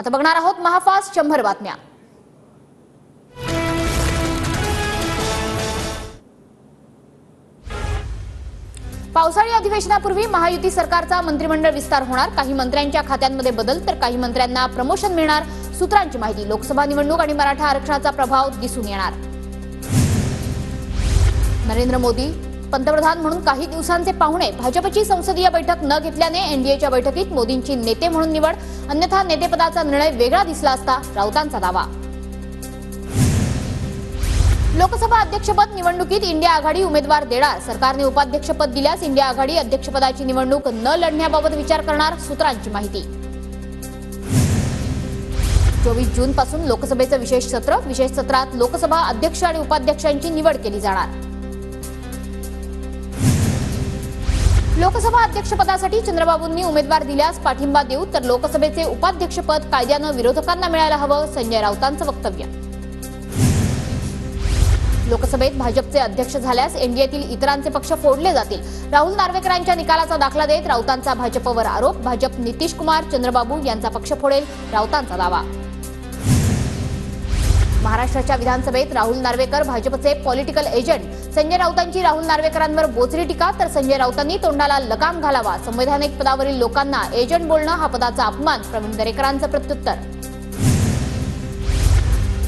आता बघणार आहोत महाफास्ट 100 बातम्या। पावसाळी अधिवेशनापूर्वी महायुती सरकारचा मंत्रिमंडळ विस्तार होणार। काही मंत्र्यांच्या खात्यांमध्ये बदल तर काही मंत्र्यांना प्रमोशन मिळणार, सूत्रांची माहिती। लोकसभा निवडणूक आणि मराठा आरक्षणाचा प्रभाव दिसून येणार। नरेंद्र मोदी पंतप्रधान म्हणून काही दिवसांचे पाहुणे। भाजपची संसदीय बैठक न घेतल्याने एनडीएच्या बैठकीत मोदींची नेते म्हणून निवड, अन्यथा नेतेपदाचा निर्णय वेगळा दिसला असता, राऊतांचा दावा। लोकसभा अध्यक्षपद निवडणुकीत इंडिया आघाडी उमेदवार देणार। सरकारने उपाध्यक्षपद दिल्यास इंडिया आघाडी अध्यक्षपदाची निवडणूक न लढण्याबाबत विचार करणार, सूत्रांची माहिती। 24 जून पासून लोकसभेचं विशेष सत्र। विशेष सत्रात लोकसभा अध्यक्ष आणि उपाध्यक्षांची निवड केली जाणार। लोकसभा अध्यक्षपदासाठी चंद्रबाबूंनी उमेदवार दिल्यास पाठिंबा देऊ, तर लोकसभेचे उपाध्यक्षपद कायद्यानं विरोधकांना मिळायला हवं, संजय राऊतांचं वक्तव्य। लोकसभेत भाजपचे अध्यक्ष झाल्यास एनडीएतील इतरांचे पक्ष फोडले जातील। राहुल नार्वेकरांच्या निकालाचा दाखला देत राऊतांचा भाजपवर आरोप। भाजप नितीश कुमार, चंद्रबाबू यांचा पक्ष फोडेल, राऊतांचा दावा। महाराष्ट्राच्या विधानसभेत राहुल नार्वेकर भाजपचे पॉलिटिकल एजंट। संजय राऊतांची राहुल नार्वेकरांवर बोचरी टीका, तर संजय राऊतांनी तोंडाला लगाम घालावा। संवैधानिक पदावरील लोकांना एजंट बोलणं हा पदाचा अपमान, प्रवीण दरेकरांचं प्रत्युत्तर।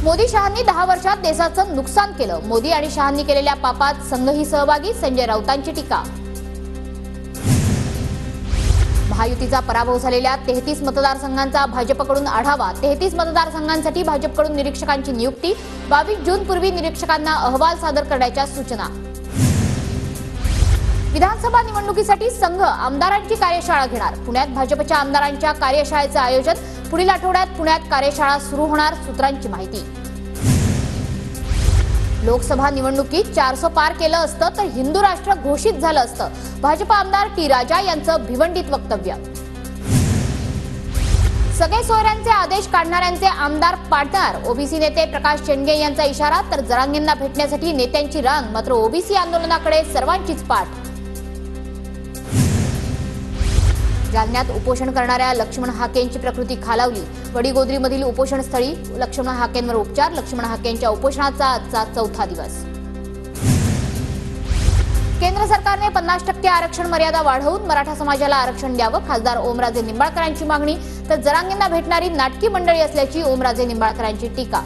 मोदी शहांनी 10 वर्षात देशाचं नुकसान केलं। मोदी आणि शहांनी केलेल्या पापात संघही सहभागी, संजय राऊतांची टीका। महायुतीचा पराभव झालेल्या 33 मतदारसंघांचा भाजपकडून आढावा। 33 मतदारसंघांसाठी भाजपकडून निरीक्षकांची नियुक्ती। 22 जून पूर्वी निरीक्षकांना अहवाल सादर करण्याच्या सूचना। विधानसभा निवडणुकीसाठी संघ आमदारांची कार्यशाळा घेणार। पुण्यात भाजपच्या आमदारांच्या कार्यशाळेचं आयोजन। पुढील आठवड्यात पुण्यात कार्यशाळा सुरू होणार, सूत्रांची माहिती। लोकसभा निवडणुकीत 400 पार केलं असतं तर हिंदू राष्ट्र घोषित झालं असतं, भाजप आमदार टी राजा यांचं भिवंडीत वक्तव्य। सगळे सोयऱ्यांचे आदेश काढणाऱ्यांचे आमदार पाडणार, ओबीसी नेते प्रकाश शेंडगे यांचा इशारा। तर जरांगेंना भेटण्यासाठी नेत्यांची रांग, मात्र ओबीसी आंदोलनाकडे सर्वांचीच पाठ। जालन्यात उपोषण करणाऱ्या लक्ष्मण हाकेंची प्रकृती खालावली। वडीगोद्रीमधील उपोषणस्थळी लक्ष्मण हाकेंवर उपचार। लक्ष्मण हाकेंच्या उपोषणाचा आजचा 4था दिवस। केंद्र सरकारने 50% आरक्षण मर्यादा वाढवून मराठा समाजाला आरक्षण द्यावं, खासदार ओमराजे निंबाळकरांची मागणी। तर जरांगेंना भेटणारी नाटकी मंडळी असल्याची ओमराजे निंबाळकरांची टीका।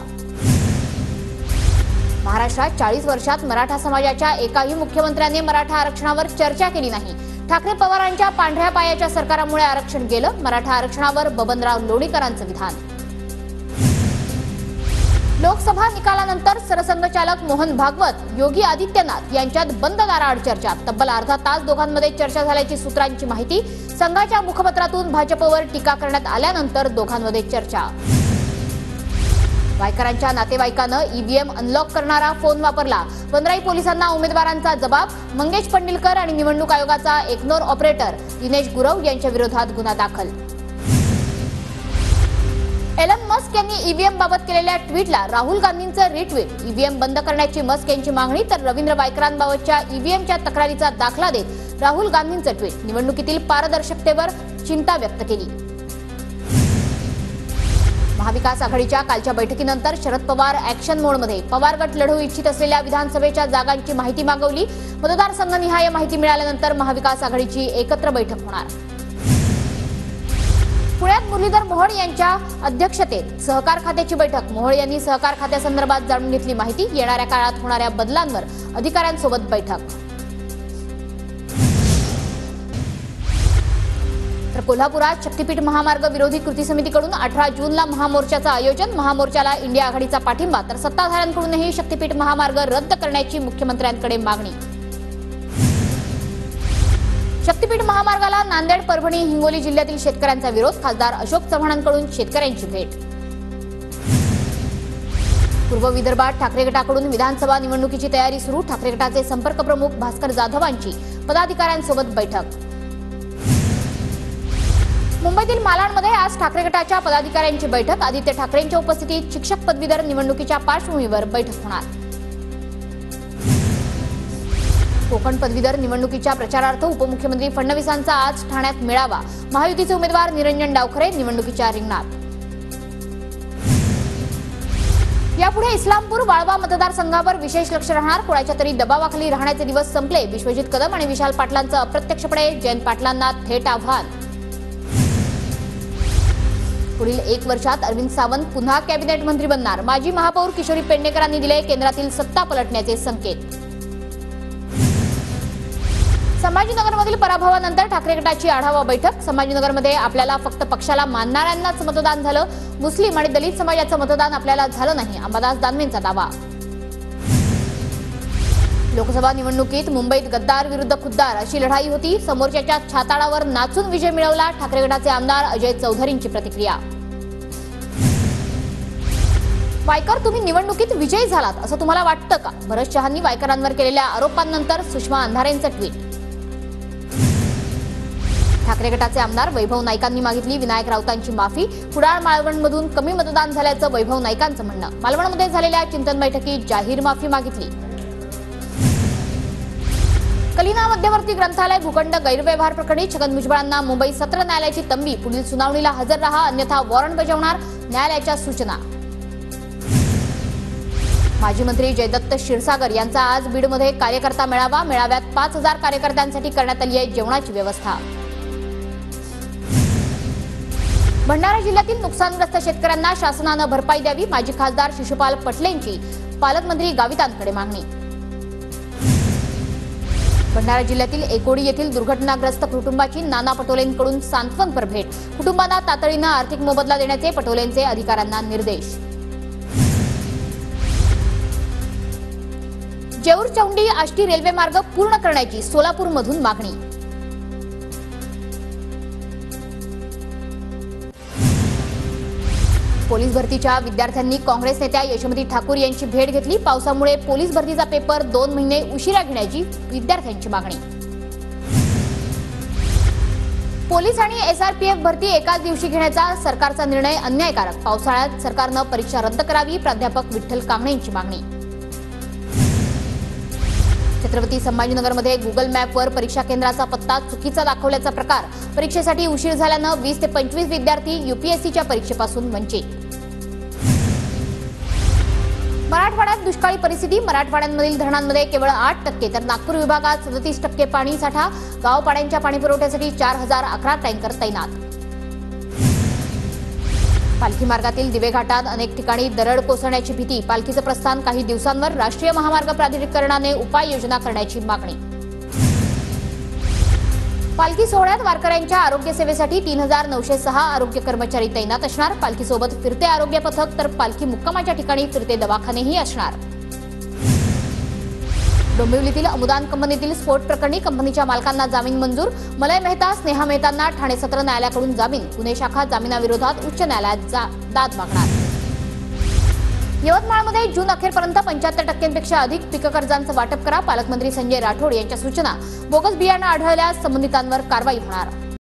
महाराष्ट्रात 40 वर्षात मराठा समाजाच्या एकाही मुख्यमंत्र्याने मराठा आरक्षणावर चर्चा केली नाही। ठाकरे पवारांच्या पांढऱ्या पायाच्या सरकारामुळे आरक्षण गेलं, मराठा आरक्षणावर बबनराव लोणीकरांचं विधान। लोकसभा निकालानंतर सरसंघचालक मोहन भागवत, योगी आदित्यनाथ यांच्यात बंद दाराआड चर्चा। तब्बल अर्धा तास दोघांमध्ये चर्चा झाल्याची सूत्रांची माहिती। संघाच्या मुखपत्रातून भाजपवर टीका करण्यात आल्यानंतर दोघांमध्ये चर्चा। वायकरांच्या नातेवाईकानं ईव्हीएम अनलॉक करणारा फोन वापरला। वनराई पोलिसांना उमेदवारांचा जबाब। मंगेश पंडिलकर आणि निवडणूक आयोगाचा इग्नोर ऑपरेटर दिनेश गुरव यांच्या विरोधात गुन्हा दाखल। एलन मस्क यांनी ईव्हीएम बाबत केलेल्या ट्विटला राहुल गांधींचं रिट्विट। ईव्हीएम बंद करण्याची मस्क यांची मागणी, तर रवींद्र वायकरांबाबतच्या ईव्हीएमच्या तक्रारीचा दाखला देत राहुल गांधींचं ट्विट। निवडणुकीतील पारदर्शकतेवर चिंता व्यक्त केली। महाविकास आघाडीच्या कालच्या बैठकीनंतर शरद पवार ऍक्शन मोडमध्ये। पवार गट लढवू इच्छित असलेल्या विधानसभेच्या जागांची माहिती मागवली। मतदारसंघनिहाय माहिती मिळाल्यानंतर महाविकास आघाडीची एकत्र बैठक होणार। पुण्यात मुरलीधर मोहोळ यांच्या अध्यक्षतेत सहकार खात्याची बैठक। मोहोळ यांनी सहकार खात्यासंदर्भात जाणून घेतली माहिती। येणाऱ्या काळात होणाऱ्या बदलांवर अधिकाऱ्यांसोबत बैठक। तर कोल्हापुरात शक्तीपीठ महामार्ग विरोधी कृती समितीकडून 18 जूनला महामोर्चाचं आयोजन। महामोर्चाला इंडिया आघाडीचा पाठिंबा, तर सत्ताधाऱ्यांकडूनही शक्तीपीठ महामार्ग रद्द करण्याची मुख्यमंत्र्यांकडे मागणी। शक्तीपीठ महामार्गाला नांदेड, परभणी, हिंगोली जिल्ह्यातील शेतकऱ्यांचा विरोध। खासदार अशोक चव्हाणांकडून शेतकऱ्यांची भेट। पूर्व विदर्भात ठाकरे गटाकडून विधानसभा निवडणुकीची तयारी सुरू। ठाकरे गटाचे संपर्क प्रमुख भास्कर जाधवांची पदाधिकाऱ्यांसोबत बैठक। मुंबईतील मालाडमध्ये आज ठाकरे गटाच्या पदाधिकाऱ्यांची बैठक। आदित्य ठाकरेंच्या उपस्थितीत शिक्षक पदवीधर निवडणुकीच्या पार्श्वभूमीवर बैठक होणार। कोकण पदवीधर निवडणुकीच्या प्रचारार्थ उपमुख्यमंत्री फडणवीसांचा आज ठाण्यात मेळावा। महायुतीचे उमेदवार निरंजन डावखरे निवडणुकीच्या रिंगणात। यापुढे इस्लामपूर वाळवा मतदारसंघावर विशेष लक्ष राहणार. कोणाच्या तरी दबावाखाली राहण्याचे दिवस संपले. विश्वजित कदम आणि विशाल पाटलांचं अप्रत्यक्षपणे जयंत पाटलांना थेट आव्हान. पुढील 1 वर्षात अरविंद सावंत पुन्हा कॅबिनेट मंत्री बनणार. माजी महापौर किशोरी पेडणेकरांनी दिले केंद्रातील सत्ता पलटण्याचे संकेत. संभाजीनगरमधील पराभवानंतर ठाकरे गटाची आढावा बैठक. संभाजीनगरमध्ये आपल्याला फक्त पक्षाला मानणाऱ्यांनाच मतदान झालं. मुस्लिम आणि दलित समाजाचं मतदान आपल्याला झालं नाही. अंबादास दानवेंचा दावा. लोकसभा निवडणुकीत मुंबईत गद्दार विरुद्ध खुद्दार अशी लढाई होती. समोरच्याच्या छाताडावर नाचून विजय मिळवला. ठाकरे गटाचे आमदार अजय चौधरींची प्रतिक्रिया. वायकर, तुम्ही निवडणुकीत विजयी झालात असं तुम्हाला वाटतं का? भरत शहांनी वायकरांवर केलेल्या आरोपांनंतर सुषमा अंधारेंचं ट्विट. ठाकरे गटाचे आमदार वैभव नाईकांनी मागितली विनायक राऊतांची माफी. कुडाळ मालवणमधून कमी मतदान झाल्याचं वैभव नाईकांचं म्हणणं. मालवणमध्ये झालेल्या चिंतन बैठकीत जाहीर माफी मागितली. कलिना मध्यवर्ती ग्रंथालय भूखंड गैरव्यवहार प्रकरणी छगन भुजबळांना मुंबई सत्र न्यायालयाची तंबी. पुढील सुनावणीला हजर राहा अन्यथा वॉरंट बजावणार. न्यायालयाच्या सूचना. माजी मंत्री जयदत्त क्षीरसागर यांचा आज बीडमध्ये कार्यकर्ता मेळावा. मेळाव्यात 5000 कार्यकर्त्यांसाठी करण्यात आली आहे जेवणाची व्यवस्था. भंडारा जिल्ह्यातील नुकसानग्रस्त शेतकऱ्यांना शासनानं भरपाई द्यावी. माजी खासदार शिशुपाल पटलेंची पालकमंत्री गावितांकडे मागणी. भंडारा जिल्ह्यातील एकोडी येथील दुर्घटनाग्रस्त कुटुंबाची नाना पटोलेंकडून सांत्वनपर भेट. कुटुंबांना तातडीनं आर्थिक मोबदला देण्याचे पटोलेंचे अधिकाऱ्यांना निर्देश. जेऊर चौंडी आष्टी रेल्वे मार्ग पूर्ण करण्याची सोलापूरमधून मागणी. पोलीस भरतीच्या विद्यार्थ्यांनी काँग्रेस नेत्या यशोमती ठाकूर यांची भेट घेतली. पावसामुळे पोलीस भरतीचा पेपर 2 महिने उशिरा घेण्याची विद्यार्थ्यांची मागणी. पोलीस आणि एसआरपीएफ भरती एकाच दिवशी घेण्याचा सरकारचा निर्णय अन्यायकारक. पावसाळ्यात सरकारनं परीक्षा रद्द करावी. प्राध्यापक विठ्ठल कांगणेंची मागणी. छत्रपती संभाजीनगरमध्ये गुगल मॅपवर परीक्षा केंद्राचा पत्ता चुकीचा दाखवल्याचा प्रकार. परीक्षेसाठी उशीर झाल्यानं 20 ते 25 विद्यार्थी युपीएससीच्या परीक्षेपासून वंचित. मराठवाड्यात दुष्काळी परिस्थिती. मराठवाड्यांमधील धरणांमध्ये केवळ 8% तर नागपूर विभागात 37% पाणी साठा. गाव पाड्यांच्या पाणीपुरवठ्यासाठी 4011 टँकर तैनात. पालखी मार्गातील दिवे घाटात अनेक ठिकाणी दरड कोसळण्याची भीती. पालखीचं प्रस्थान काही दिवसांवर. राष्ट्रीय महामार्ग प्राधिकरणाने उपाययोजना करण्याची मागणी. पालखी सोहळ्यात वारकऱ्यांच्या आरोग्य सेवेसाठी 3906 आरोग्य कर्मचारी तैनात असणार. पालखीसोबत फिरते आरोग्य पथक तर पालखी मुक्कामाच्या ठिकाणी फिरते दवाखानेही असणार. डोंबिवलीतील अमुदान कंपनीतील स्फोट प्रकरणी कंपनीच्या मालकांना जामीन मंजूर. मलय मेहता, स्नेहा मेहतांना ठाणे सत्र न्यायालयाकडून जामीन. पुणे शाखा जामिनाविरोधात उच्च न्यायालयात दाद मागणार. यवतमाळमध्ये जून अखेरपर्यंत 75% अधिक पीक कर्जांचं वाटप करा. पालकमंत्री संजय राठोड यांच्या सूचना. बोगस बियाणं आढळल्यास संबंधितांवर कारवाई होणार.